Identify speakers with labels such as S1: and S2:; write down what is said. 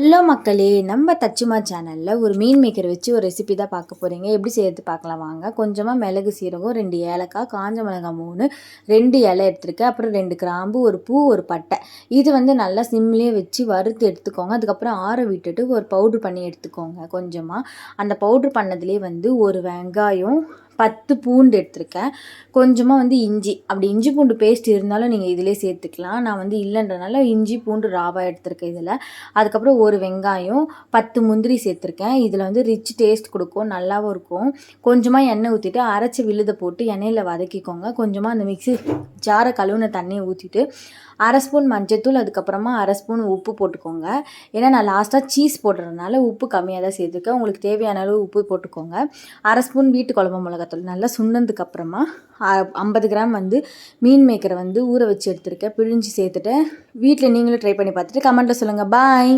S1: Hello மக்களே, நம்ம தச்சுமா சேனலில் ஒரு மீன் மேக்கர் வச்சு ஒரு ரெசிபி தான் பார்க்க போகிறீங்க. எப்படி செய்யறது பார்க்கலாம் வாங்க. கொஞ்சமாக மிளகு சீரகம், 2 ஏலக்காய், காஞ்ச மிளகாய் 3, 2 இலை எடுத்துருக்கேன். அப்புறம் 2 கிராம்பு, ஒரு பூ, ஒரு பட்டை. இது வந்து நல்லா சிம்லேயே வச்சு வறுத்து எடுத்துக்கோங்க. அதுக்கப்புறம் ஆற விட்டுட்டு ஒரு பவுட்ரு பண்ணி எடுத்துக்கோங்க. கொஞ்சமாக அந்த பவுட்ரு பண்ணதுலேயே வந்து ஒரு வெங்காயம், 10 பூண்டு எடுத்திருக்கேன். கொஞ்சமாக வந்து இஞ்சி, அப்படி இஞ்சி பூண்டு பேஸ்ட் இருந்தாலும் நீங்கள் இதிலே சேர்த்துக்கலாம். நான் வந்து இல்லைன்றனால இஞ்சி பூண்டு ராவாக எடுத்திருக்கேன் இதில். அதுக்கப்புறம் ஒரு வெங்காயம், 10 முந்திரி சேர்த்துருக்கேன். இதில் வந்து ரிச் டேஸ்ட் கொடுக்கும், நல்லாவும் இருக்கும். கொஞ்சமாக எண்ணெய் ஊற்றிட்டு அரைச்சி விழுதை போட்டு எண்ணெயில் வதக்கிக்கோங்க. கொஞ்சமாக அந்த மிக்ஸி ஜாரை கழுவுன தண்ணியை ஊற்றிட்டு 1/2 ஸ்பூன் மஞ்சத்தூள், அதுக்கப்புறமா 1/2 ஸ்பூன் உப்பு போட்டுக்கோங்க. ஏன்னா நான் லாஸ்ட்டாக சீஸ் போடுறதுனால உப்பு கம்மியாக தான் சேர்த்துருக்கேன். உங்களுக்கு தேவையான அளவு உப்பு போட்டுக்கோங்க. 1/2 ஸ்பூன் வீட்டு குழம்பு மிளகாத்தூள் நல்லா சுண்டதுக்கப்புறமா 50 கிராம் வந்து மீன் மேக்கரை வந்து ஊற வச்சு எடுத்துருக்கேன். பிழிஞ்சு சேர்த்துட்டேன். வீட்டில் நீங்களும் ட்ரை பண்ணி பார்த்துட்டு கமெண்ட்டில் சொல்லுங்கள். பாய்.